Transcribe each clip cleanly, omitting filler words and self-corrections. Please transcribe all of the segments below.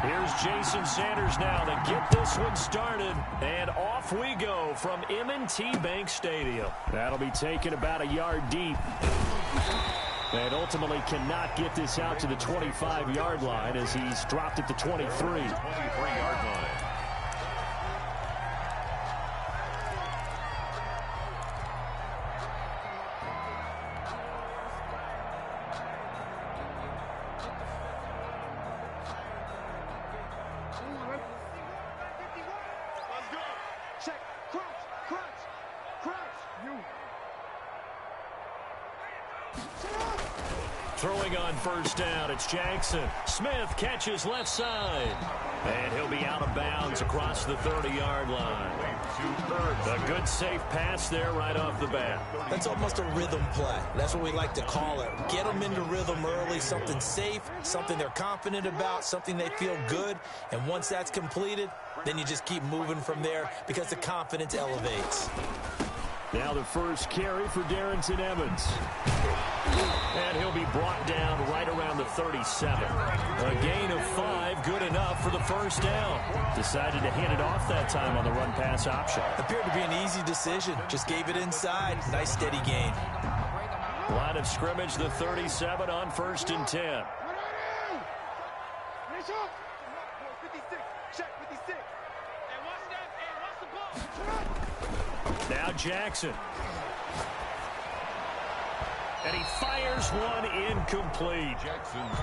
Here's Jason Sanders now to get this one started. And off we go from M&T Bank Stadium. That'll be taken about a yard deep. And ultimately cannot get this out to the 25-yard line as he's dropped at the 23. 23-yard line. Throwing on first down, it's Jackson. Smith catches left side. And he'll be out of bounds across the 30-yard line. A good, safe pass there right off the bat. That's almost a rhythm play. That's what we like to call it. Get them into rhythm early, something safe, something they're confident about, something they feel good. And once that's completed, then you just keep moving from there because the confidence elevates. Now the first carry for Darrington Evans. And he'll be brought down right around the 37. A gain of 5, good enough for the first down. Decided to hand it off that time on the run-pass option. Appeared to be an easy decision. Just gave it inside. Nice steady gain. Line of scrimmage, the 37 on 1st and 10. Now Jackson. And he fires one incomplete.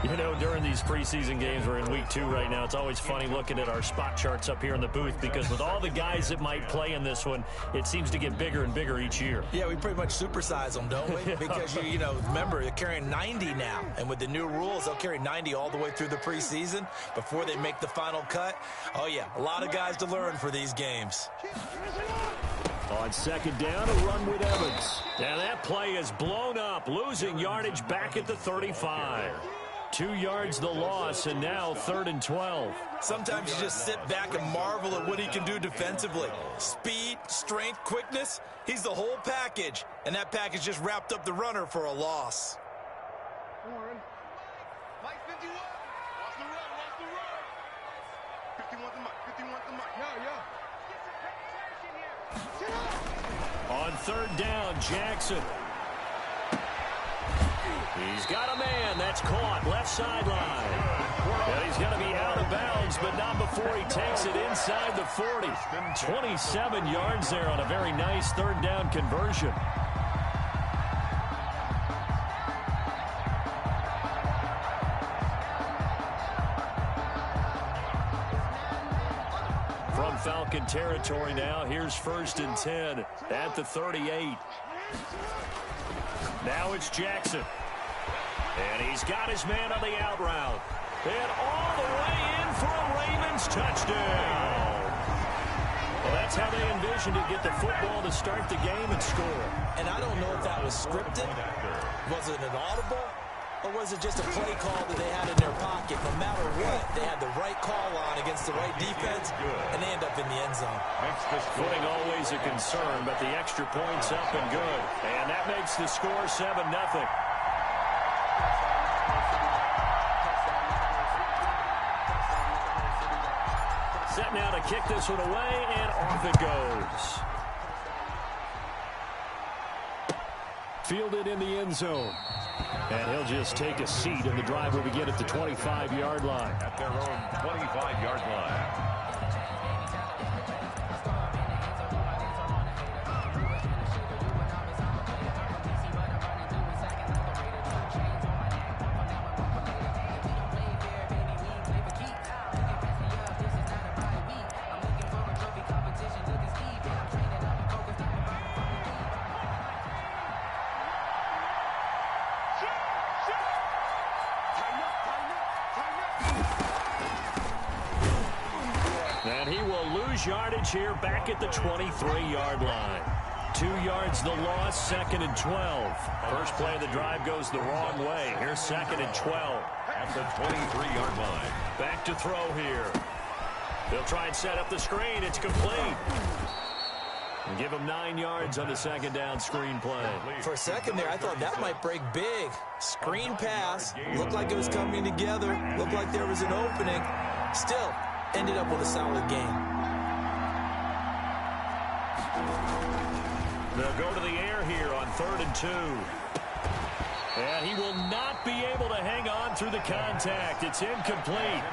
You know, during these preseason games, we're in week 2 right now. It's always funny looking at our spot charts up here in the booth because with all the guys that might play in this one, it seems to get bigger and bigger each year. Yeah, we pretty much supersize them, don't we? Yeah. Because, you know, remember, they're carrying 90 now. And with the new rules, they'll carry 90 all the way through the preseason before they make the final cut. Oh, yeah, a lot of guys to learn for these games. On second down, a run with Evans. Now that play is blown up, losing yardage back at the 35. 2 yards the loss, and now 3rd and 12. Sometimes you just sit back and marvel at what he can do defensively. Speed, strength, quickness, he's the whole package. And that package just wrapped up the runner for a loss. Mike 51. Watch the run, watch the run. 51 the mic, 51 the mic. Yeah. On 3rd down, Jackson. He's got a man. That's caught. Left sideline. And he's going to be out of bounds, but not before he takes it inside the 40. 27 yards there on a very nice 3rd down conversion. From Falcon territory now, here's 1st and 10 at the 38. Now it's Jackson. And he's got his man on the out route. And all the way in for a Ravens touchdown. Well, that's how they envisioned it, get the football to start the game and score. And I don't know if that was scripted. Was it an audible? Or was it just a play call that they had in their pocket? No matter what, they had the right call on against the right defense, and they end up in the end zone. Footing always a concern, but the extra point's up and good. And that makes the score 7-0. Set now to kick this one away, and off it goes. Fielded in the end zone. And he'll just take a seat, and the drive will begin at the 25-yard line. At their own 25-yard line. And he will lose yardage here back at the 23-yard line. 2 yards the loss, 2nd and 12. First play of the drive goes the wrong way. Here's 2nd and 12. At the 23-yard line. Back to throw here. They'll try and set up the screen. It's complete. And give him 9 yards on the 2nd down screen play. For a second there, I thought that might break big. Screen pass. Looked like it was coming together. Looked like there was an opening. Still, ended up with a solid game. They'll go to the air here on 3rd and 2. And he will not be able to hang on through the contact. It's incomplete.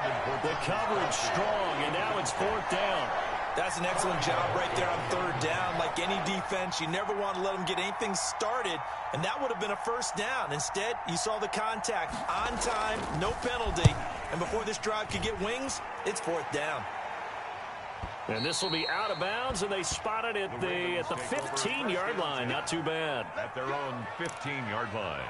The coverage strong, and now it's 4th down. That's an excellent job right there on 3rd down. Like any defense, you never want to let them get anything started, and that would have been a 1st down. Instead, you saw the contact on time, no penalty, and before this drive could get wings, it's 4th down. And this will be out of bounds, and they spot it at the 15-yard line. Not too bad. At their own 15-yard line.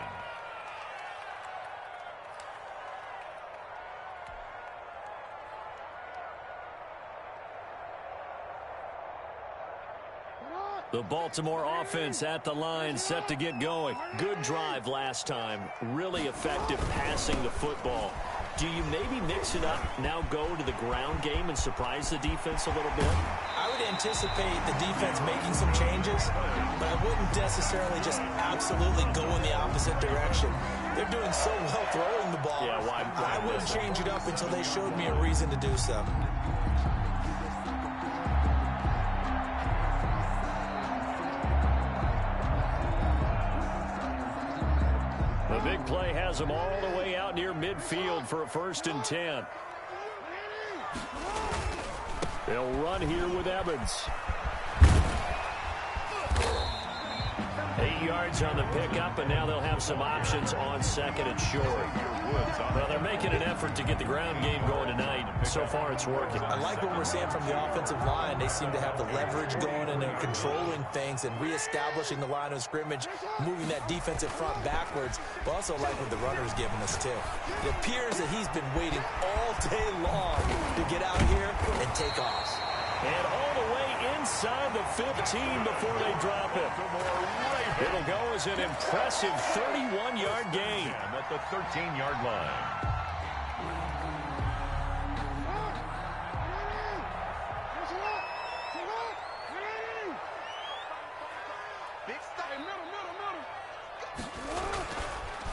The Baltimore offense at the line, set to get going. Good drive last time. Really effective passing the football. Do you maybe mix it up, now go to the ground game and surprise the defense a little bit? I would anticipate the defense making some changes, but I wouldn't necessarily just absolutely go in the opposite direction. They're doing so well throwing the ball. Yeah, why I wouldn't change it up until they showed me a reason to do so. The big play has them all the way out near midfield for a 1st and 10. They'll run here with Evans. 8 yards on the pickup, and now they'll have some options on 2nd and short. Well, they're making an effort to get the ground game going tonight. So far, it's working. I like what we're seeing from the offensive line. They seem to have the leverage going, and they're controlling things and reestablishing the line of scrimmage, moving that defensive front backwards, but also like what the runner's giving us, too. It appears that he's been waiting all day long to get out here and take off. And all the way inside the 15 before they drop it. It'll go as an impressive 31-yard gain. At the 13-yard line.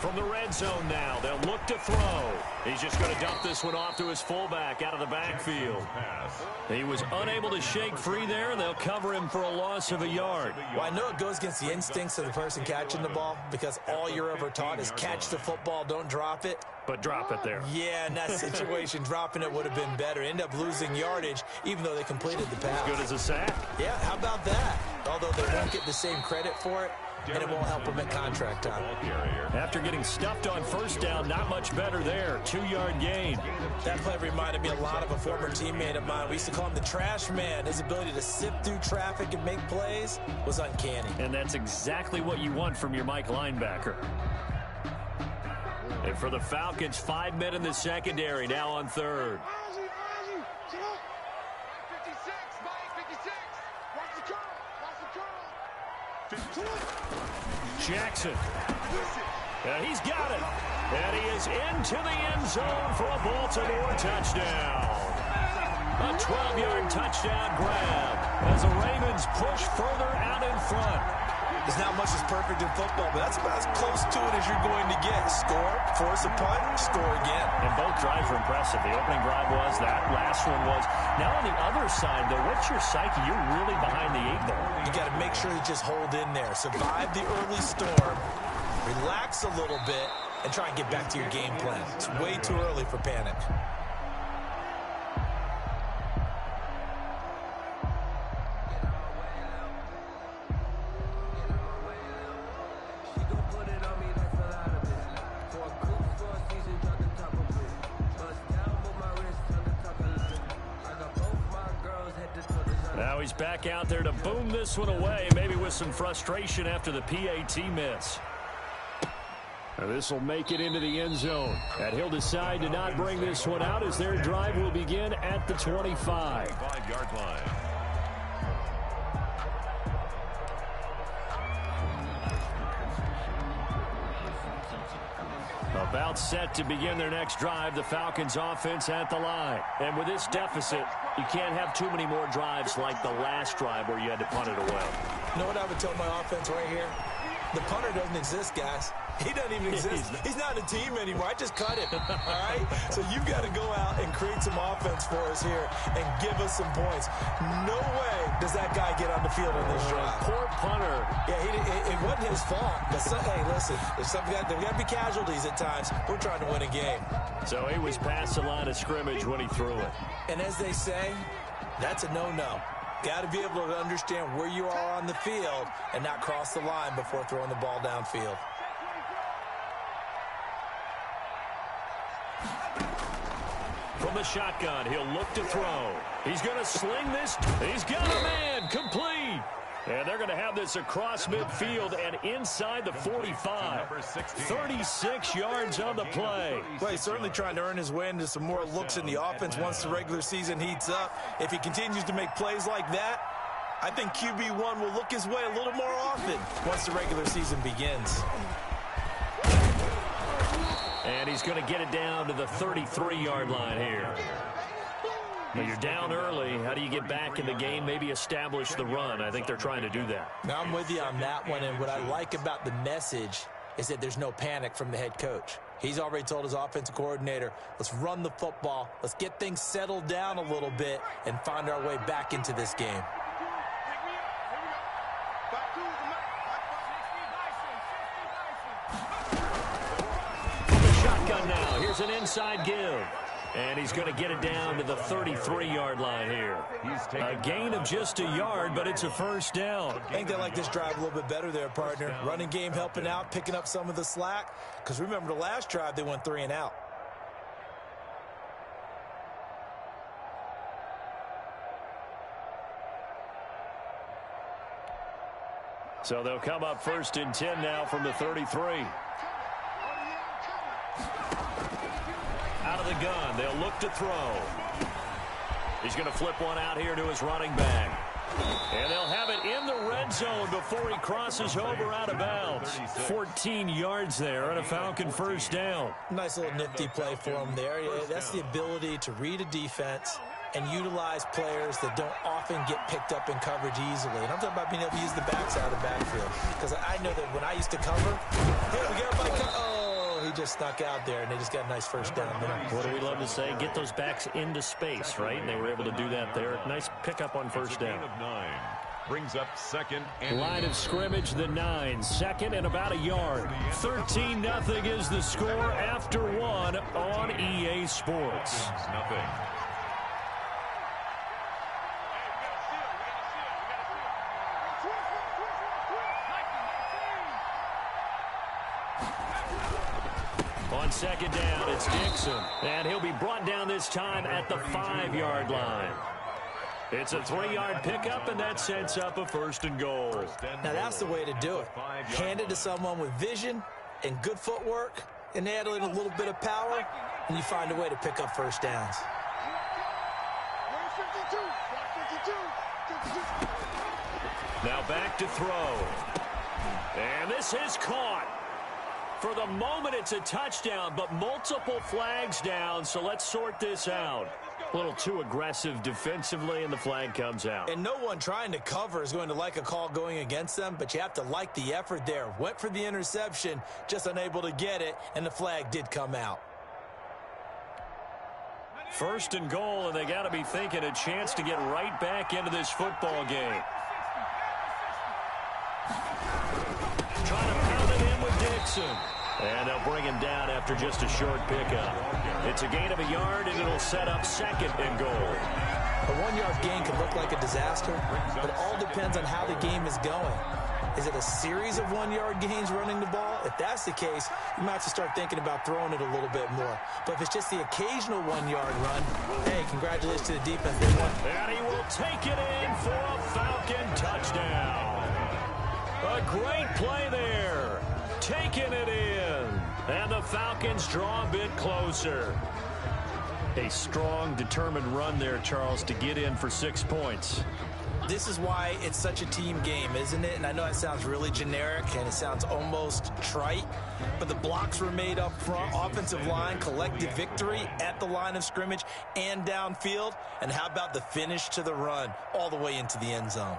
From the red zone now, they'll look to throw. He's just going to dump this one off to his fullback out of the backfield. He was unable to shake free there, and they'll cover him for a loss of a yard. Well, I know it goes against the instincts of the person catching the ball because all you're ever taught is catch the football, don't drop it. But drop it there. Yeah, in that situation, dropping it would have been better. End up losing yardage, even though they completed the pass. Good as a sack. Yeah, how about that? Although they won't get the same credit for it, and it won't help them at contract time. After getting stuffed on 1st down, not much better there. 2-yard gain. That play reminded me a lot of a former teammate of mine. We used to call him the trash man. His ability to sift through traffic and make plays was uncanny. And that's exactly what you want from your Mike linebacker. And for the Falcons, 5 men in the secondary, now on 3rd. 56, Mike, 56. Watch the curl. Jackson. And he's got it. And he is into the end zone for a Baltimore touchdown. A 12-yard touchdown grab as the Ravens push further out in front. There's not much that's perfect in football, but that's about as close to it as you're going to get. Score, force a punt, score again. And both drives were impressive. The opening drive was, that last one was. Now on the other side, though, what's your psyche? You're really behind the 8 ball. You got to make sure you just hold in there. Survive the early storm, relax a little bit, and try and get back to your game plan. It's way too early for panic. Now he's back out there to boom this one away, maybe with some frustration after the PAT miss. This will make it into the end zone. And he'll decide to not bring this one out as their drive will begin at the 25. 5-yard line. About set to begin their next drive, the Falcons offense at the line. And with this deficit, you can't have too many more drives like the last drive where you had to punt it away. You know what I would tell my offense right here? The punter doesn't exist, guys. He doesn't even exist. He's not a team anymore. I just cut him, all right? So you've got to go out and create some offense for us here and give us some points. No way does that guy get on the field on this drive. Poor punter. Yeah, it wasn't his fault. But hey, listen, there's got to be casualties at times. We're trying to win a game. So he was past the line of scrimmage when he threw it. And as they say, that's a no-no. Got to be able to understand where you are on the field and not cross the line before throwing the ball downfield. From the shotgun, he'll look to throw. He's going to sling this. He's got a man. Complete. And they're going to have this across midfield and inside the 45. 36 yards on the play. Well, he's certainly trying to earn his way into some more looks in the offense once the regular season heats up. If he continues to make plays like that, I think QB1 will look his way a little more often once the regular season begins. And he's going to get it down to the 33-yard line here. Now you're down early. How do you get back in the game, maybe establish the run? I think they're trying to do that. Now, I'm with you on that one, and what I like about the message is that there's no panic from the head coach. He's already told his offensive coordinator, let's run the football, let's get things settled down a little bit and find our way back into this game. Shotgun now. Here's an inside give. And he's going to get it down to the 33-yard line here. A gain of just a yard, but it's a first down. I think they like this drive a little bit better there, partner. Running game helping out, picking up some of the slack. Because remember, the last drive, they went 3 and out. So they'll come up 1st and 10 now from the 33. Out of the gun, they'll look to throw. He's going to flip one out here to his running back. And they'll have it in the red zone before he crosses over out of bounds. 14 yards there and a Falcon first down. Nice little nifty play for him there. That's the ability to read a defense and utilize players that don't often get picked up in coverage easily. And I'm talking about being able to use the backside of the backfield. Because I know that when I used to cover, hey, we got my he just snuck out there, and they just got a nice first down there. What do we love to say? Get those backs into space, right? And they were able to do that there. Nice pickup on first down. Of 9. Brings up 2nd and line of scrimmage, the 9. 2nd and about a yard. 13-0 is the score after 1 on EA Sports. Nothing. On 2nd down, it's Dixon. And he'll be brought down this time at the 5-yard line. It's a 3-yard pickup, and that sets up a 1st and goal. Now, that's the way to do it. Hand it to someone with vision and good footwork, and add in a little bit of power, and you find a way to pick up first downs. Now back to throw. And this is caught. For the moment, it's a touchdown, but multiple flags down, so let's sort this out. A little too aggressive defensively, and the flag comes out. And no one trying to cover is going to like a call going against them, but you have to like the effort there. Went for the interception, just unable to get it, and the flag did come out. 1st and goal, and they got to be thinking a chance to get right back into this football game. Trying to pound it in with Dixon. And they'll bring him down after just a short pickup. It's a gain of a yard, and it'll set up 2nd and goal. A 1-yard gain could look like a disaster, but it all depends on how the game is going. Is it a series of 1-yard gains running the ball? If that's the case, you might have to start thinking about throwing it a little bit more. But if it's just the occasional 1-yard run, hey, congratulations to the defense. They won. And he will take it in for a Falcon touchdown. A great play there. Taking it in. And the Falcons draw a bit closer. A strong, determined run there, Charles, to get in for 6 points. This is why it's such a team game, isn't it? And I know it sounds really generic and it sounds almost trite, but the blocks were made up front, offensive line, collective victory at the line of scrimmage and downfield. And how about the finish to the run all the way into the end zone?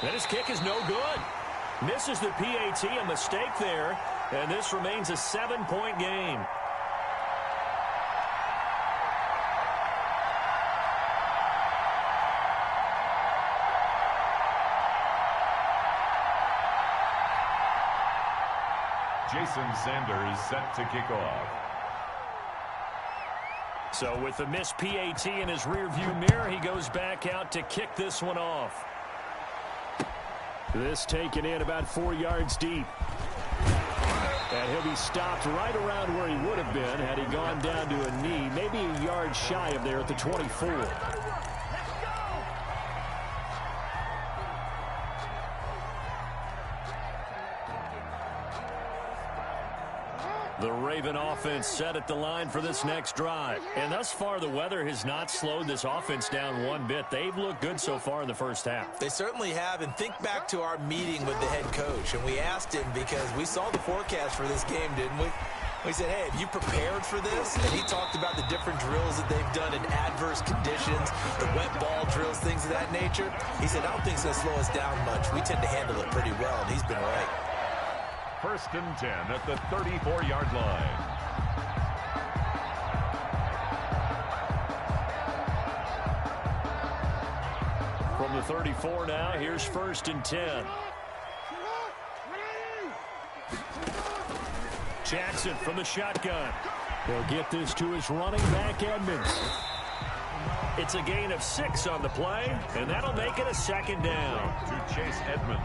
And his kick is no good. Misses the PAT, a mistake there, and this remains a 7-point game. Jason Sanders set to kick off. So with the missed PAT in his rearview mirror, he goes back out to kick this one off. This taken in about 4 yards deep. And he'll be stopped right around where he would have been had he gone down to a knee, maybe a yard shy of there at the 24. The Raven offense set at the line for this next drive. And thus far, the weather has not slowed this offense down one bit. They've looked good so far in the first half. They certainly have. And think back to our meeting with the head coach. And we asked him because we saw the forecast for this game, didn't we? We said, hey, have you prepared for this? And he talked about the different drills that they've done in adverse conditions, the wet ball drills, things of that nature. He said, I don't think it's going to slow us down much. We tend to handle it pretty well, and he's been right. 1st and 10 at the 34-yard line. From the 34 now, here's 1st and 10. Jackson from the shotgun. He'll get this to his running back, Edmonds. It's a gain of 6 on the play, and that'll make it a 2nd down. To Chase Edmonds.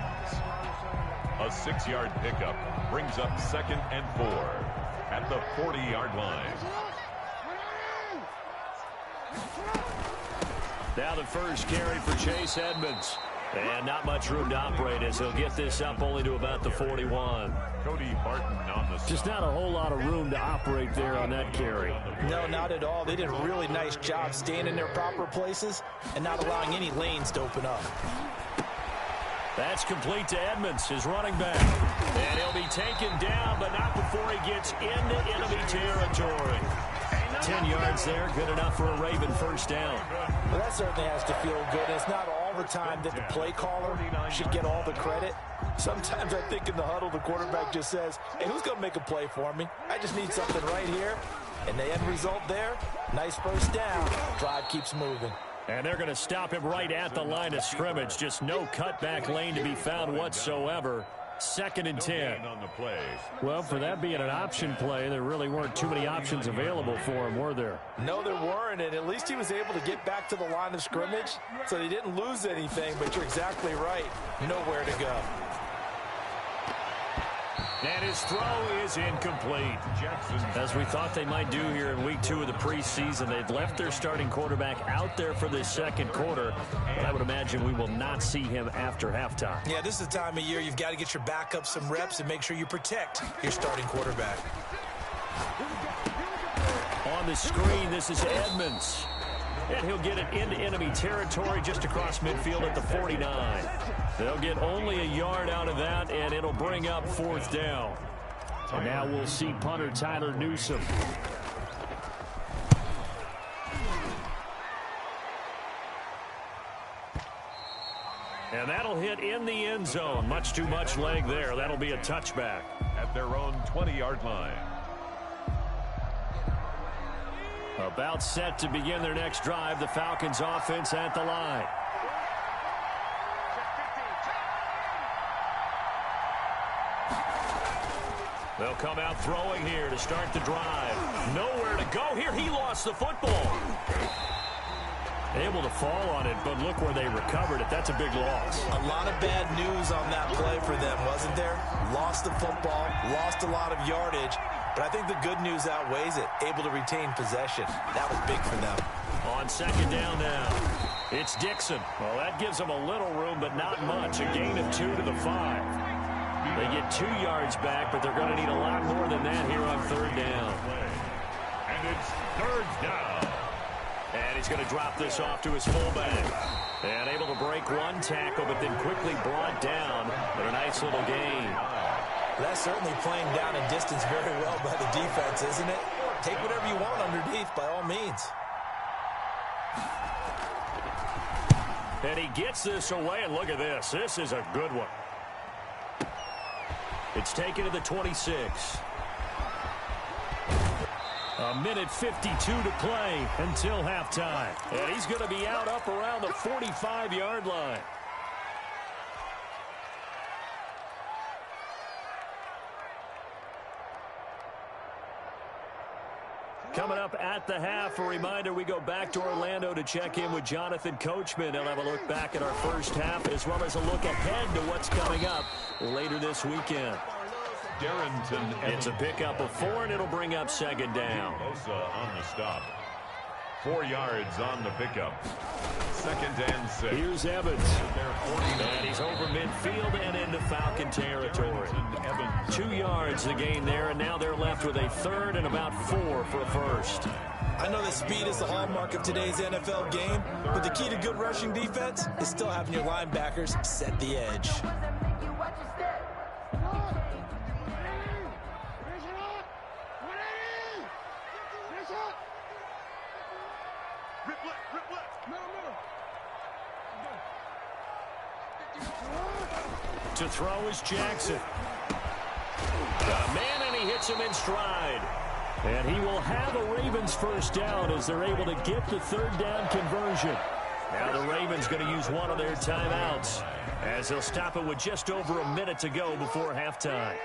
A 6-yard pickup brings up 2nd and 4 at the 40-yard line. Now the first carry for Chase Edmonds. And not much room to operate as he'll get this up only to about the 41. Cody Barton on the Just not a whole lot of room to operate there on that carry. No, not at all. They did a really nice job staying in their proper places and not allowing any lanes to open up. That's complete to Edmonds, his running back. And he'll be taken down, but not before he gets into enemy territory. 10 yards there, good enough for a Raven first down. Well, that certainly has to feel good. It's not all the time that the play caller should get all the credit. Sometimes I think in the huddle, the quarterback just says, hey, who's going to make a play for me? I just need something right here. And the end result there, nice first down. Drive keeps moving. And they're going to stop him right at the line of scrimmage. Just no cutback lane to be found whatsoever. 2nd and 10. on the play. Well, for that being an option play, there really weren't too many options available for him, were there? No, there weren't, and at least he was able to get back to the line of scrimmage, so he didn't lose anything, but you're exactly right. Nowhere to go. And his throw is incomplete. As we thought they might do here in week 2 of the preseason, they've left their starting quarterback out there for this 2nd quarter, but I would imagine we will not see him after halftime. Yeah, this is the time of year you've got to get your backup some reps and make sure you protect your starting quarterback. On the screen, this is Edmonds. And he'll get it into enemy territory just across midfield at the 49. They'll get only a yard out of that, and it'll bring up 4th down. And now we'll see punter Tyler Newsome. And that'll hit in the end zone. Much too much leg there. That'll be a touchback. At their own 20-yard line. About set to begin their next drive. The Falcons offense at the line. They'll come out throwing here to start the drive. Nowhere to go here. He lost the football. Able to fall on it, but look where they recovered it. That's a big loss. A lot of bad news on that play for them, wasn't there? Lost the football, lost a lot of yardage, but I think the good news outweighs it. Able to retain possession. That was big for them. On 2nd down now, it's Dixon. Well, that gives them a little room, but not much. A gain of 2 to the 5. They get 2 yards back, but they're going to need a lot more than that here on 3rd down. And it's 3rd down. And he's going to drop this off to his fullback. And able to break one tackle, but then quickly brought down. But a nice little gain. That's certainly playing down in distance very well by the defense, isn't it? Take whatever you want underneath, by all means. And he gets this away, and look at this. This is a good one. It's taken to the 26. A minute 52 to play until halftime. And he's going to be out up around the 45-yard line. Coming up at the half, a reminder, we go back to Orlando to check in with Jonathan Coachman. He'll have a look back at our first half as well as a look ahead to what's coming up later this weekend. Darrington. It's a pickup of 4, and it'll bring up second down. Bosa on the stop. 4 yards on the pickup. 2nd and 6. Here's Evans. And he's over midfield and into Falcon territory. 2 yards the gain there, and now they're left with a 3rd and about 4 for a first. I know that speed is the hallmark of today's NFL game, but the key to good rushing defense is still having your linebackers set the edge. To throw is Jackson. Man, and he hits him in stride. And he will have a Ravens first down as they're able to get the 3rd down conversion. Now the Ravens going to use one of their timeouts as they'll stop it with just over a minute to go before halftime.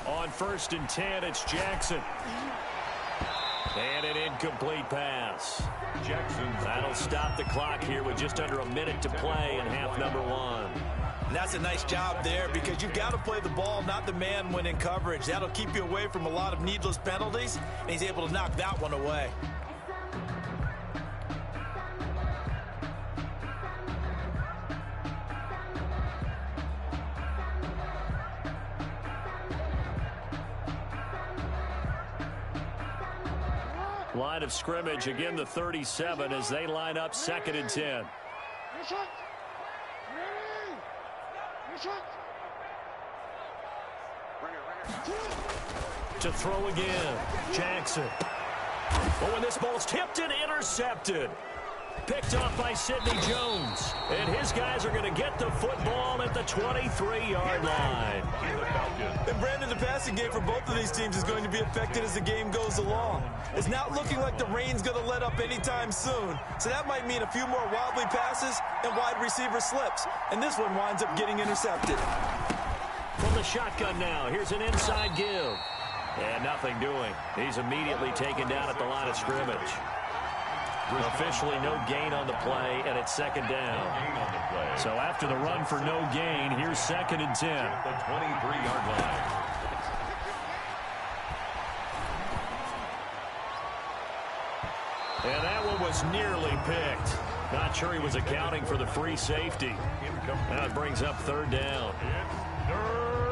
On 1st and 10, it's Jackson. And an incomplete pass. That'll stop the clock here with just under a minute to play in half number 1. And that's a nice job there because you've got to play the ball, not the man when in coverage. That'll keep you away from a lot of needless penalties, and he's able to knock that one away. Line of scrimmage, again the 37 as they line up 2nd and 10. To throw again, Jackson. Oh, and this ball's tipped and intercepted. Picked off by Sidney Jones. And his guys are going to get the football at the 23-yard line. And Brandon, the passing game for both of these teams is going to be affected as the game goes along. It's not looking like the rain's going to let up anytime soon. So that might mean a few more wildly passes and wide receiver slips. And this one winds up getting intercepted. From the shotgun now, here's an inside give. And nothing doing. He's immediately taken down at the line of scrimmage. Officially no gain on the play, and it's 2nd down. So after the run for no gain, here's 2nd and 10. The 23-yard line. And that one was nearly picked. Not sure he was accounting for the free safety. Now it brings up 3rd down.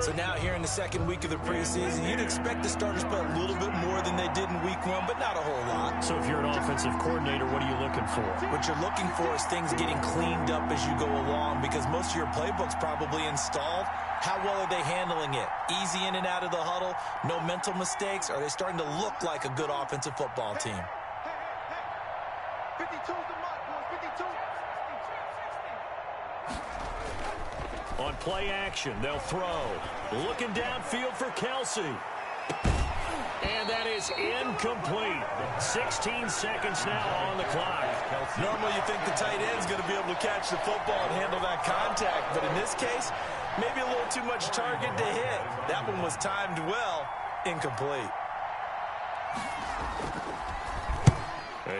So now here in the 2nd week of the preseason, you'd expect the starters to play a little bit more than they did in week 1, but not a whole lot. So if you're an offensive coordinator, what are you looking for? What you're looking for is things getting cleaned up as you go along because most of your playbook's probably installed. How well are they handling it? Easy in and out of the huddle? No mental mistakes? Are they starting to look like a good offensive football team? 52 is the mark, boys. 52. On play action, they'll throw. Looking downfield for Kelsey. And that is incomplete. 16 seconds now on the clock. Normally you think the tight end's going to be able to catch the football and handle that contact, but in this case, maybe a little too much target to hit. That one was timed well, incomplete.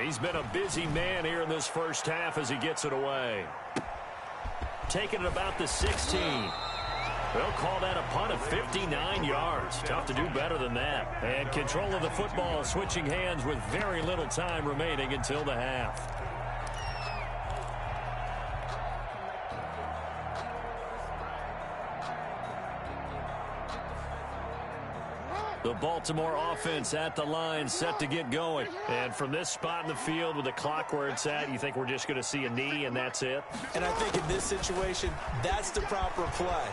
He's been a busy man here in this first half as he gets it away. Taking it about the 16. They'll call that a punt of 59 yards. Tough to do better than that. And control of the football switching hands with very little time remaining until the half. The Baltimore offense at the line, set to get going. And from this spot in the field with the clock where it's at, you think we're just going to see a knee and that's it? And I think in this situation, that's the proper play.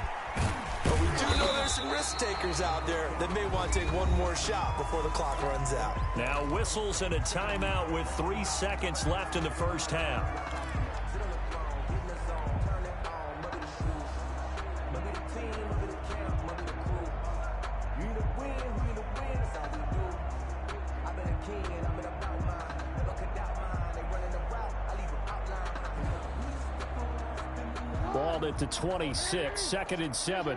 But we do know there's some risk takers out there that may want to take one more shot before the clock runs out. Now whistles and a timeout with 3 seconds left in the first half. Ball at the 26, 2nd and 7.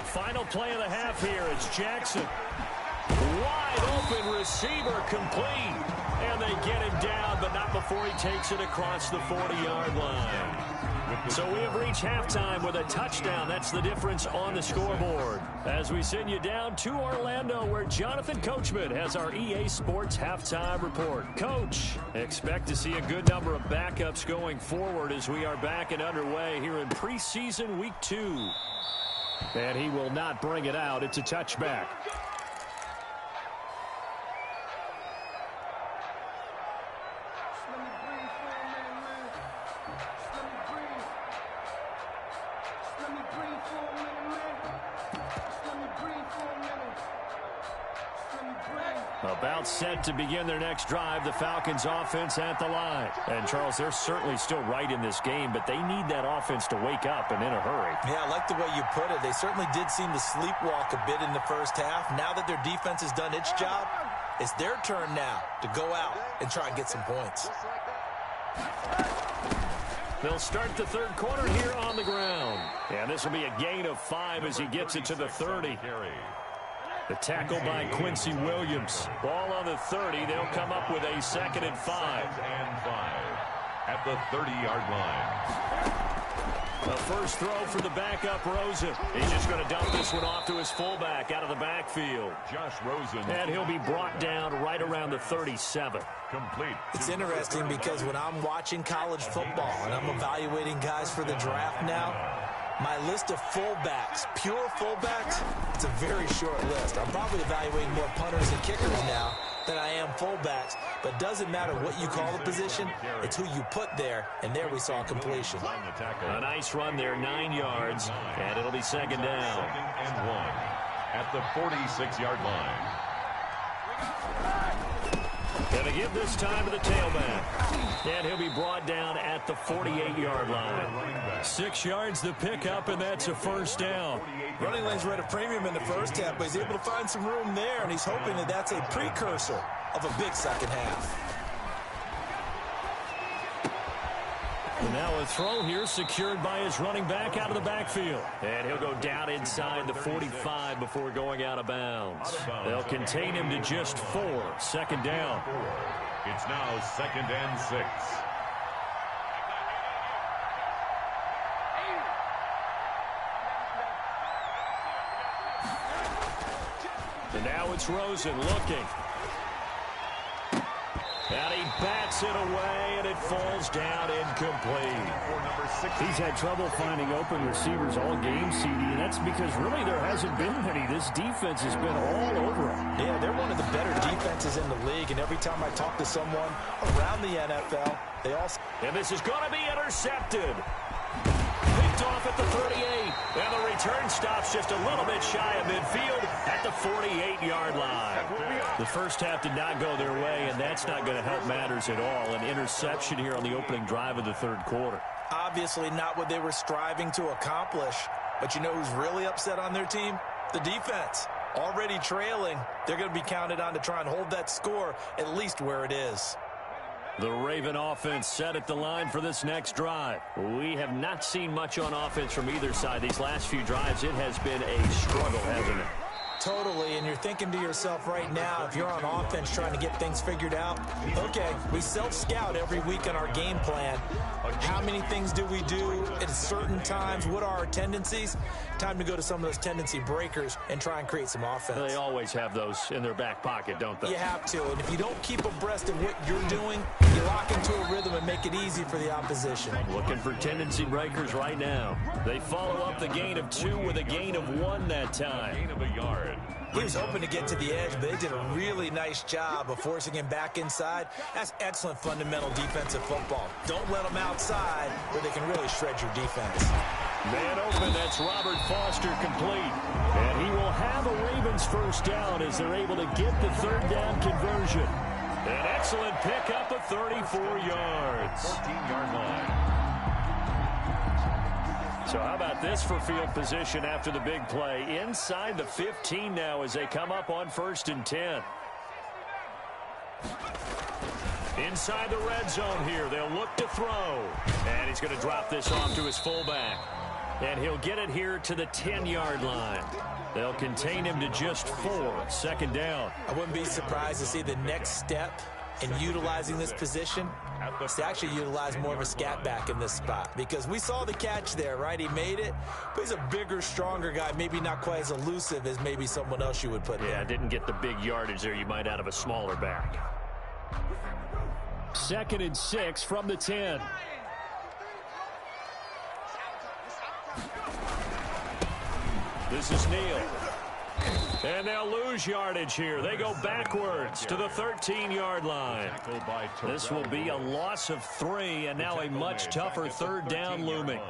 Final play of the half here. It's Jackson. Wide open receiver complete. And they get him down, but not before he takes it across the 40-yard line. So we have reached halftime with a touchdown. That's the difference on the scoreboard. As we send you down to Orlando, where Jonathan Coachman has our EA Sports halftime report. Coach, expect to see a good number of backups going forward as we are back and underway here in preseason week 2. And he will not bring it out. It's a touchback. About set to begin their next drive, the Falcons offense at the line. And, Charles, they're certainly still right in this game, but they need that offense to wake up and in a hurry. Yeah, I like the way you put it. They certainly did seem to sleepwalk a bit in the first half. Now that their defense has done its job, it's their turn now to go out and try and get some points. They'll start the third quarter here on the ground. And this will be a gain of 5 as he gets it to the 30. The tackle by Quincy Williams. Ball on the 30. They'll come up with a 2nd and 5. At the 30-yard line. The first throw for the backup, Rosen. He's just going to dump this one off to his fullback out of the backfield. Josh Rosen. And he'll be brought down right around the 37. Complete. It's interesting because when I'm watching college football and I'm evaluating guys for the draft now, my list of fullbacks, pure fullbacks, it's a very short list. I'm probably evaluating more punters and kickers now than I am fullbacks. But it doesn't matter what you call the position, it's who you put there. And there we saw a completion. A nice run there, 9 yards, and it'll be 2nd down. 2nd and 1 at the 46-yard line. Gonna give this time to the tailback. And he'll be brought down at the 48-yard line. 6 yards the pickup, and that's a first down. Running lanes were at a premium in the first half, but he's able to find some room there, and he's hoping that that's a precursor of a big second half. And now a throw here secured by his running back out of the backfield. And he'll go down inside the 45 before going out of bounds. They'll contain him to just 4. 2nd down. It's now 2nd and 6. And now it's Rosen looking. And he bats it away, and it falls down incomplete. He's had trouble finding open receivers all game, CD, and that's because really there hasn't been many. This defense has been all over him. Yeah, they're one of the better defenses in the league, and every time I talk to someone around the NFL, they all... And this is going to be intercepted. Picked off at the 38, and the return stops just a little bit shy of midfield at the 48-yard line. The first half did not go their way, and that's not going to help matters at all. An interception here on the opening drive of the third quarter. Obviously not what they were striving to accomplish, but you know who's really upset on their team? The defense. Already trailing, they're going to be counted on to try and hold that score at least where it is. The Raven offense set at the line for this next drive. We have not seen much on offense from either side. These last few drives, it has been a struggle, hasn't it? Totally, and you're thinking to yourself right now, if you're on offense trying to get things figured out, okay, we self-scout every week on our game plan. How many things do we do at certain times? What are our tendencies? Time to go to some of those tendency breakers and try and create some offense. They always have those in their back pocket, don't they? You have to, and if you don't keep abreast of what you're doing, you lock into a rhythm and make it easy for the opposition. Looking for tendency breakers right now. They follow up the gain of 2 with a gain of 1 that time. Gain of a yard. He was hoping to get to the edge, but they did a really nice job of forcing him back inside. That's excellent fundamental defensive football. Don't let them outside where they can really shred your defense. Man open, that's Robert Foster complete. And he will have a Ravens first down as they're able to get the third down conversion. An excellent pickup of 34 yards. 14-yard line. So how about this for field position after the big play? Inside the 15 now as they come up on 1st and 10. Inside the red zone here. They'll look to throw. And he's going to drop this off to his fullback. And he'll get it here to the 10-yard line. They'll contain him to just 4. 2nd down. I wouldn't be surprised to see the next step in utilizing this position is to actually utilize more of a scat back in this spot, because we saw the catch there, right? He made it, but he's a bigger, stronger guy, maybe not quite as elusive as maybe someone else you would put there. Yeah, didn't get the big yardage there you might out of a smaller back. 2nd and 6 from the 10. This is Neal. And they'll lose yardage here. They go backwards to the 13-yard line. This will be a loss of 3, and now a much tougher 3rd down looming.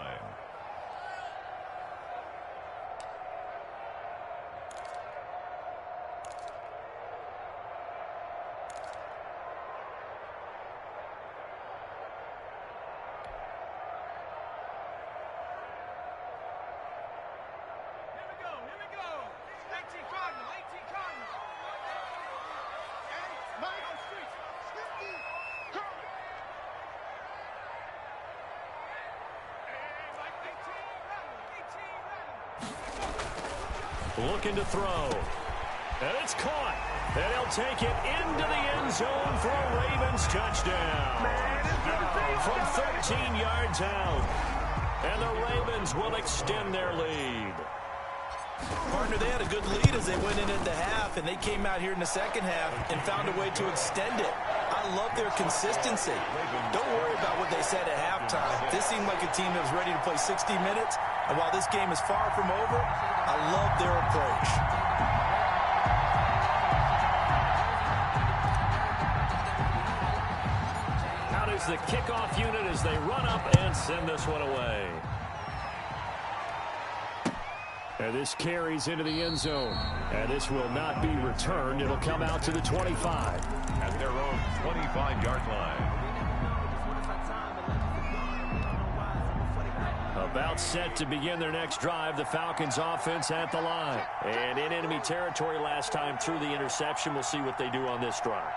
Looking to throw. And it's caught. And he'll take it into the end zone for a Ravens touchdown. From 13 yards out. And the Ravens will extend their lead. Partner, they had a good lead as they went in at the half, and they came out here in the second half and found a way to extend it. I love their consistency. Don't worry about what they said at halftime. This seemed like a team that was ready to play 60 minutes, and while this game is far from over, I love their approach. Out is the kickoff unit as they run up and send this one away. And this carries into the end zone. And this will not be returned. It'll come out to the 25. At their own 25-yard line. About set to begin their next drive. The Falcons offense at the line. And in enemy territory last time through the interception. We'll see what they do on this drive.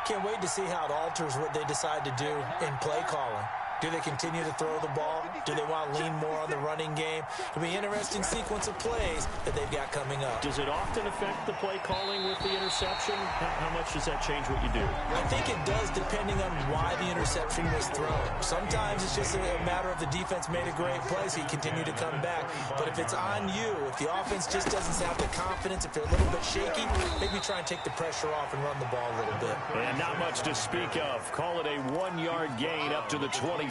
Can't wait to see how it alters what they decide to do in play calling. Do they continue to throw the ball? Do they want to lean more on the running game? It'll be an interesting sequence of plays that they've got coming up. Does it often affect the play calling with the interception? How much does that change what you do? I think it does, depending on why the interception was thrown. Sometimes it's just a matter of the defense made a great play, so you continue to come back. But if it's on you, if the offense just doesn't have the confidence, if they're a little bit shaky, maybe try and take the pressure off and run the ball a little bit. And not much to speak of. Call it a 1-yard gain up to the 26.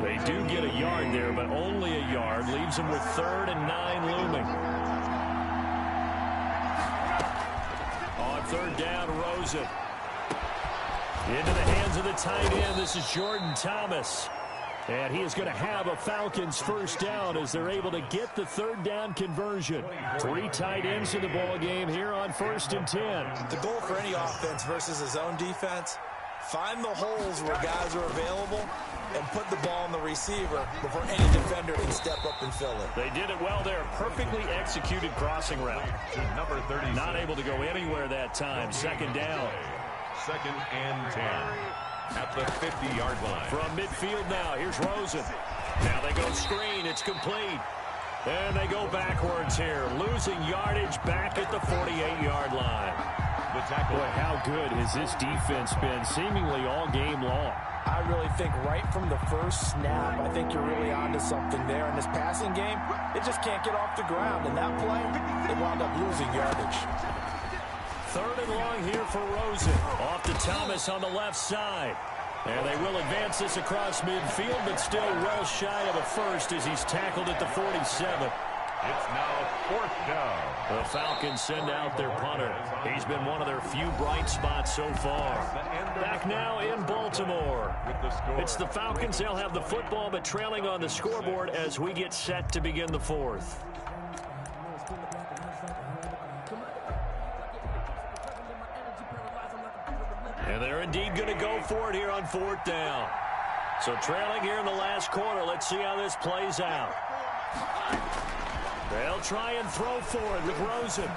They do get a yard there, but only a yard. Leaves them with 3rd and 9 looming. On 3rd down, Rosen. Into the hands of the tight end. This is Jordan Thomas. And he is going to have a Falcons first down as they're able to get the 3rd down conversion. 3 tight ends in the ball game here on 1st and 10. The goal for any offense versus a zone defense, find the holes where guys are available and put the ball on the receiver before any defender can step up and fill it. They did it well there. Perfectly executed crossing route. Number 30. Not able to go anywhere that time. 2nd down. 2nd and 10. At the 50-yard line. From midfield now, here's Rosen. Now they go screen. It's complete. And they go backwards here, losing yardage back at the 48-yard line. The tackle. Boy, how good has this defense been seemingly all game long? I really think right from the first snap, I think you're really onto something there. In this passing game, it just can't get off the ground. And that play, they wound up losing yardage. 3rd and long here for Rosen. Off to Thomas on the left side. And they will advance this across midfield, but still well shy of a first as he's tackled at the 47. It's now 4th down. The Falcons send out their punter. He's been one of their few bright spots so far. Back now in Baltimore. It's the Falcons. They'll have the football, but trailing on the scoreboard as we get set to begin the 4th. And they're indeed going to go for it here on 4th down. So trailing here in the last quarter. Let's see how this plays out. They'll try and throw for it with Rosen.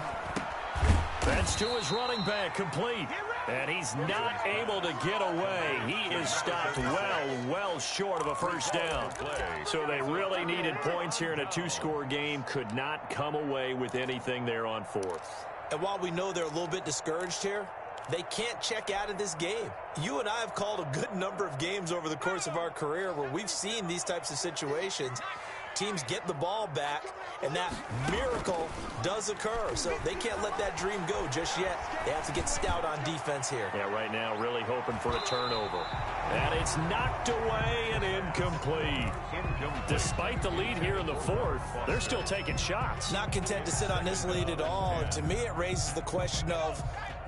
That's to his running back, complete. And he's not able to get away. He is stopped well short of a first down. So they really needed points here in a 2-score game. Could not come away with anything there on 4th. And while we know they're a little bit discouraged here, they can't check out of this game. You and I have called a good number of games over the course of our career where we've seen these types of situations. Teams get the ball back, and that miracle does occur. So they can't let that dream go just yet. They have to get stout on defense here. Yeah, right now really hoping for a turnover. And it's knocked away and incomplete. Despite the lead here in the 4th, they're still taking shots. Not content to sit on this lead at all. To me, it raises the question of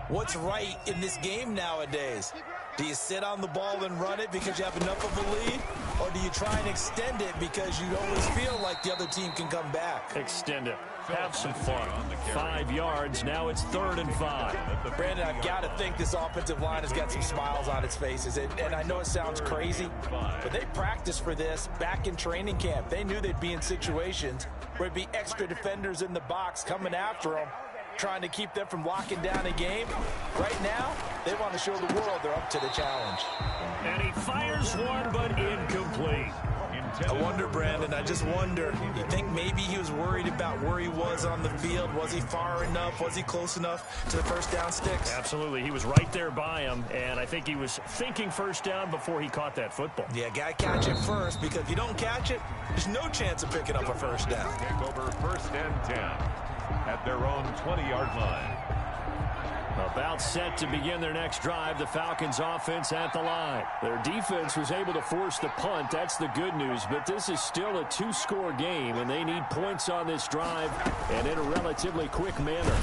what's right in this game nowadays. Do you sit on the ball and run it because you have enough of a lead? Or do you try and extend it because you always feel like the other team can come back? Extend it. Have some fun. 5 yards. Now it's 3rd and 5. Brandon, I've got to think this offensive line has got some smiles on its faces. And I know it sounds crazy, but they practiced for this back in training camp. They knew they'd be in situations where it'd be extra defenders in the box coming after them, trying to keep them from locking down a game. Right now, they want to show the world they're up to the challenge. And he fires one, but incomplete. I wonder, Brandon, I just wonder, you think maybe he was worried about where he was on the field? Was he far enough? Was he close enough to the first down sticks? Absolutely. He was right there by him, and I think he was thinking first down before he caught that football. Yeah, got to catch it first, because if you don't catch it, there's no chance of picking up a first down. Take over 1st and 10 at their own 20-yard line. About set to begin their next drive, the Falcons offense at the line. Their defense was able to force the punt. That's the good news, but this is still a 2-score game, and they need points on this drive and in a relatively quick manner.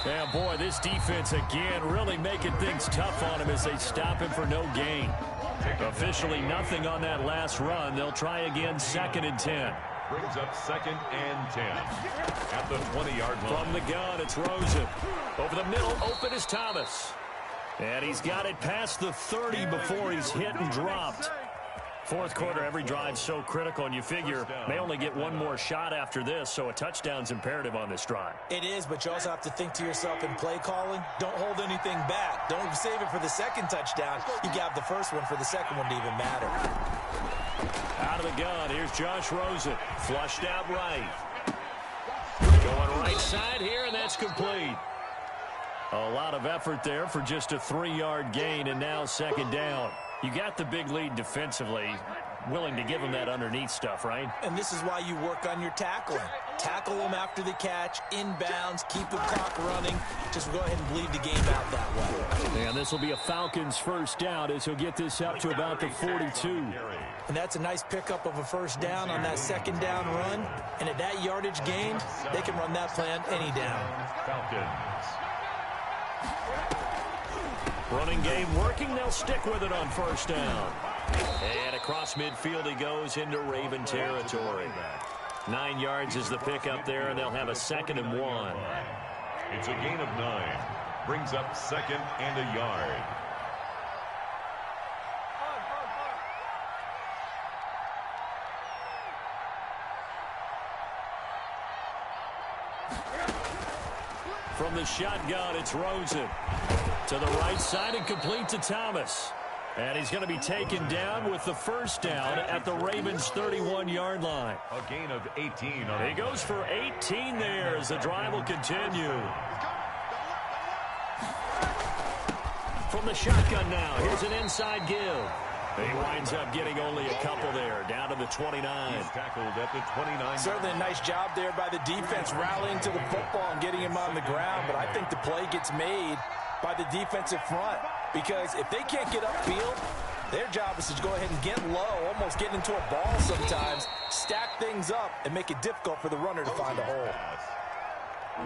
Yeah, boy, this defense again really making things tough on him as they stop him for no gain. Officially nothing on that last run. They'll try again, 2nd and 10. Brings up 2nd and 10 at the 20-yard line. From the gun, it's Rosen. Over the middle, open is Thomas. And he's got it past the 30 before he's hit and dropped. 4th quarter, every drive's so critical, and you figure may only get one more shot after this, so a touchdown's imperative on this drive. It is, but you also have to think to yourself in play calling, don't hold anything back. Don't save it for the 2nd touchdown. You got the first one for the 2nd one to even matter. Out of the gun, here's Josh Rosen. Flushed out right. Going right side here, and that's complete. A lot of effort there for just a 3-yard gain, and now 2nd down. You got the big lead defensively. Willing to give them that underneath stuff, right? And this is why you work on your tackling. Tackle them after the catch, inbounds, keep the clock running. Just go ahead and bleed the game out that way. And this will be a Falcons first down as he'll get this up to about the 42. And that's a nice pickup of a first down on that 2nd down run. And at that yardage gain, they can run that plan any down. Falcons. Running game working. They'll stick with it on first down. And across midfield he goes into Raven territory. 9 yards is the pickup there, and they'll have a 2nd and 1. It's a gain of 9. Brings up 2nd and a yard. From the shotgun, it's Rosen. To the right side and complete to Thomas. And he's going to be taken down with the first down at the Ravens' 31-yard line. A gain of 18. He goes for 18 there as the drive will continue. From the shotgun now, here's an inside give. He winds up getting only a couple there, down to the 29. He's tackled at the 29. Certainly a nice job there by the defense, rallying to the football and getting him on the ground. But I think the play gets made by the defensive front, because if they can't get upfield, their job is to go ahead and get low, almost get into a ball sometimes, stack things up, and make it difficult for the runner to find a hole.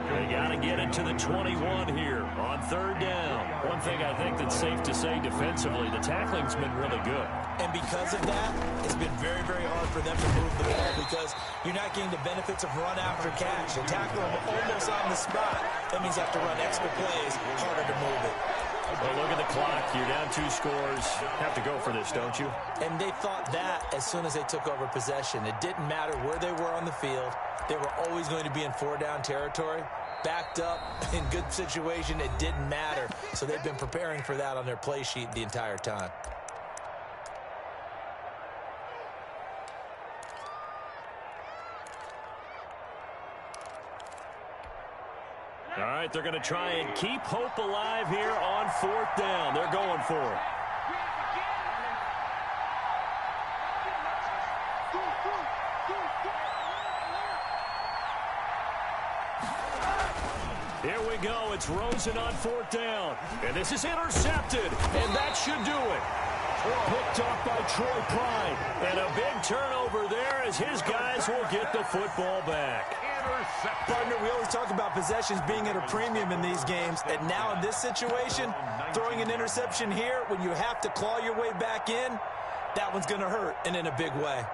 They got to get it to the 21 here on third down. One thing I think that's safe to say defensively, the tackling's been really good. And because of that, it's been very, very hard for them to move the ball, because you're not getting the benefits of run after catch. They tackle them almost on the spot. That means you have to run extra plays, harder to move it. Well, look at the clock. You're down 2 scores. Have to go for this, don't you? And they thought that as soon as they took over possession. It didn't matter where they were on the field. They were always going to be in 4-down territory. Backed up, in good situation, it didn't matter. So they've been preparing for that on their play sheet the entire time. All right, they're going to try and keep hope alive here on 4th down. They're going for it. Here we go. It's Rosen on 4th down. And this is intercepted. And that should do it. Picked off by Troy Pride. And a big turnover there as his guys will get the football back. Partner, we always talk about possessions being at a premium in these games. And now in this situation, throwing an interception here when you have to claw your way back in, that one's going to hurt, and in a big way.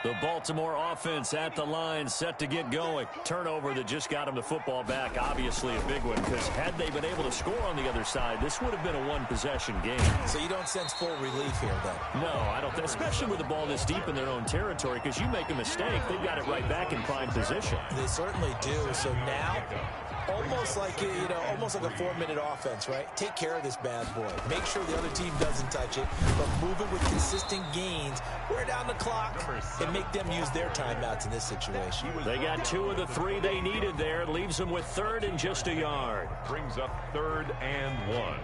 The Baltimore offense at the line, set to get going. Turnover that just got them the football back, obviously a big one, because had they been able to score on the other side, this would have been a one-possession game. So you don't sense full relief here, then? No, I don't. Especially with the ball this deep in their own territory, because you make a mistake, they've got it right back in prime position. They certainly do. So now, almost like almost like a 4-minute offense, right? Take care of this bad boy. Make sure the other team doesn't touch it, but move it with consistent gains. Wear down the clock and make them use their timeouts in this situation. They got 2 of the 3 they needed there. Leaves them with 3rd and just a yard. Brings up 3rd and 1.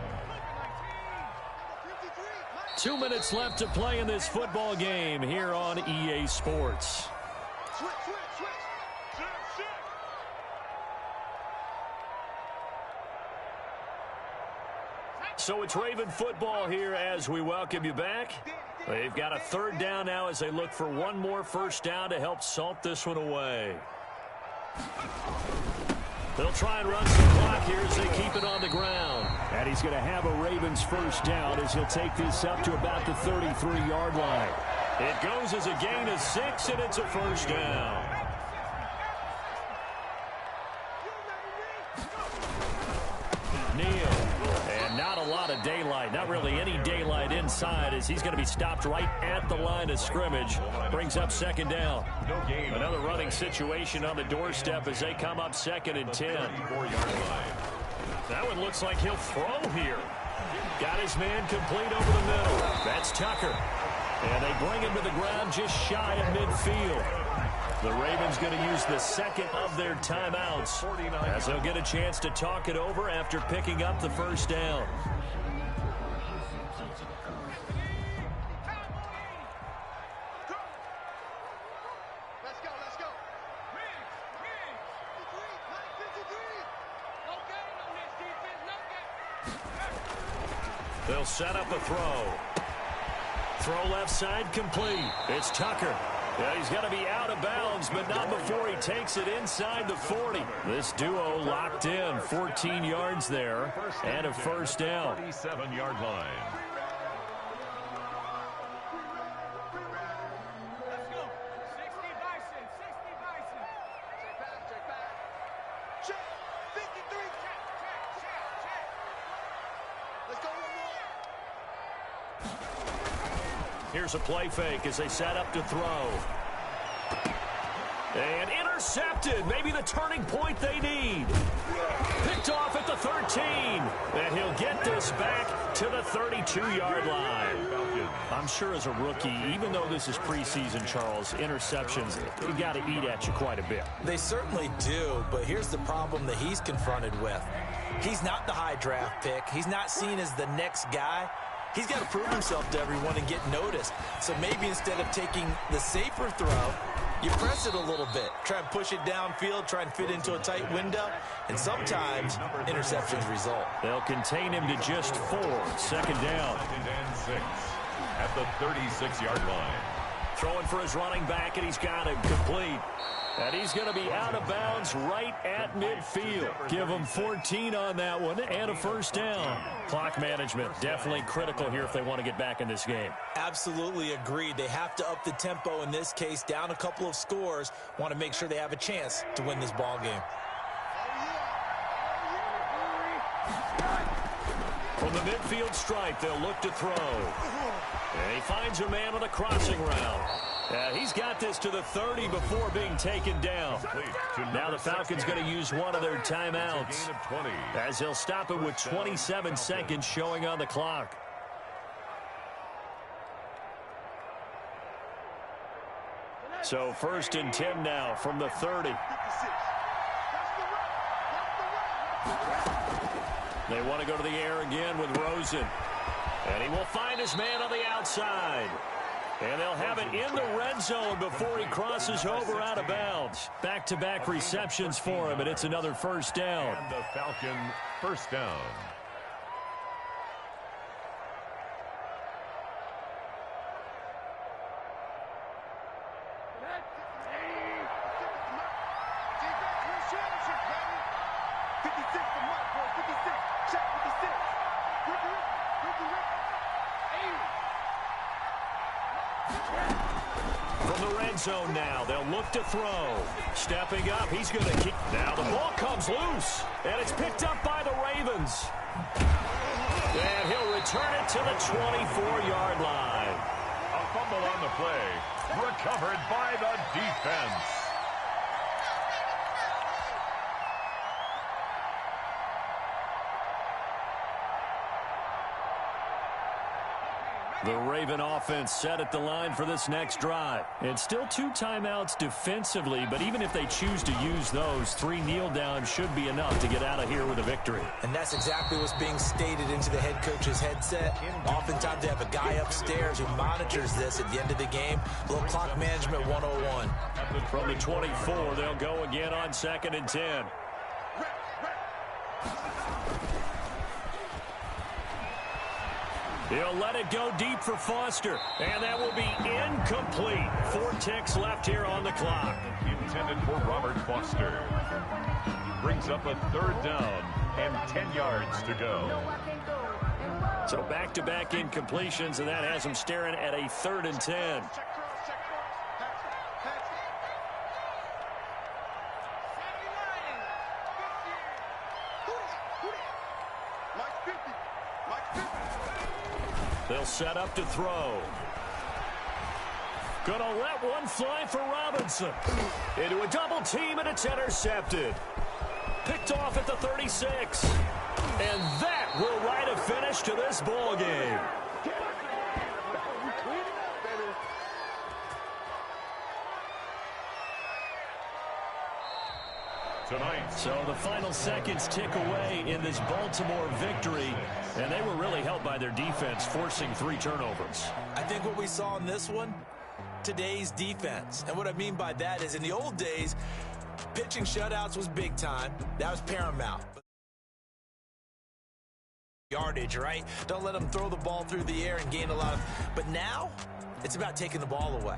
2 minutes left to play in this football game here on EA Sports. So it's Raven football here as we welcome you back. They've got a 3rd down now as they look for one more first down to help salt this one away. They'll try and run some clock here as they keep it on the ground. And he's going to have a Ravens first down as he'll take this up to about the 33-yard line. It goes as a gain of 6, and it's a first down. Neal. And not a lot of daylight, not really any daylight inside, as he's going to be stopped right at the line of scrimmage. Brings up 2nd down. No gain. Another running situation on the doorstep as they come up 2nd and 10. That one looks like he'll throw here. Got his man complete over the middle. That's Tucker. And they bring him to the ground just shy of midfield. The Ravens going to use the 2nd of their timeouts as they'll get a chance to talk it over after picking up the first down. Let's go, let's go. They'll set up a throw. Throw left side complete. It's Tucker. Yeah, he's got to be out of bounds, but not before he takes it inside the 40. This duo locked in, 14 yards there, and a first down. 37-yard line. Let's go. 60 Bison, 60 Bison. Check back. Check. 53. Check. Let's go one more. Here's a play fake as they set up to throw. And intercepted. Maybe the turning point they need. Picked off at the 13. And he'll get this back to the 32-yard line. I'm sure as a rookie, even though this is preseason, Charles, interceptions, you got to eat at you quite a bit. They certainly do, but here's the problem that he's confronted with. He's not the high draft pick. He's not seen as the next guy. He's got to prove himself to everyone and get noticed. So maybe instead of taking the safer throw, you press it a little bit. Try and push it downfield, try and fit into a tight window, and sometimes interceptions result. They'll contain him to just 4. Second down. 2nd and 6 at the 36-yard line. Throwing for his running back, and he's got it complete. And he's going to be out of bounds right at midfield. Give him 14 on that one and a first down. Clock management definitely critical here if they want to get back in this game. Absolutely agreed. They have to up the tempo in this case, down a couple of scores. Want to make sure they have a chance to win this ball game. From the midfield stripe, they'll look to throw. And he finds a man on a crossing route. He's got this to the 30 before being taken down. Now the Falcons going to use one of their timeouts, as they'll stop it with 27 seconds showing on the clock. So 1st and 10 now from the 30. They want to go to the air again with Rosen. And he will find his man on the outside. And they'll have it in the red zone before he crosses over out of bounds. Back-to-back receptions for him, and it's another first down. And the Falcon first down. From the red zone now, they'll look to throw. Stepping up, he's going to keep. Now the ball comes loose, and it's picked up by the Ravens. And he'll return it to the 24-yard line. A fumble on the play, recovered by the defense. The Raven offense set at the line for this next drive. And still 2 timeouts defensively, but even if they choose to use those, 3 kneel downs should be enough to get out of here with a victory. And that's exactly what's being stated into the head coach's headset. Oftentimes they have a guy upstairs who monitors this at the end of the game. A little clock management 101. From the 24, they'll go again on 2nd and 10. He'll let it go deep for Foster, and that will be incomplete. 4 ticks left here on the clock. Intended for Robert Foster. Brings up a 3rd down and 10 yards to go. So back-to-back incompletions, and that has them staring at a 3rd and 10. They'll set up to throw. Gonna let one fly for Robinson. Into a double team, and it's intercepted. Picked off at the 36. And that will write a finish to this ball game. Tonight. So the final seconds tick away in this Baltimore victory, and they were really helped by their defense, forcing 3 turnovers. I think what we saw in this one, today's defense. And what I mean by that is in the old days, pitching shutouts was big time. That was paramount. Yardage, right? Don't let them throw the ball through the air and gain a lot of. But now, it's about taking the ball away.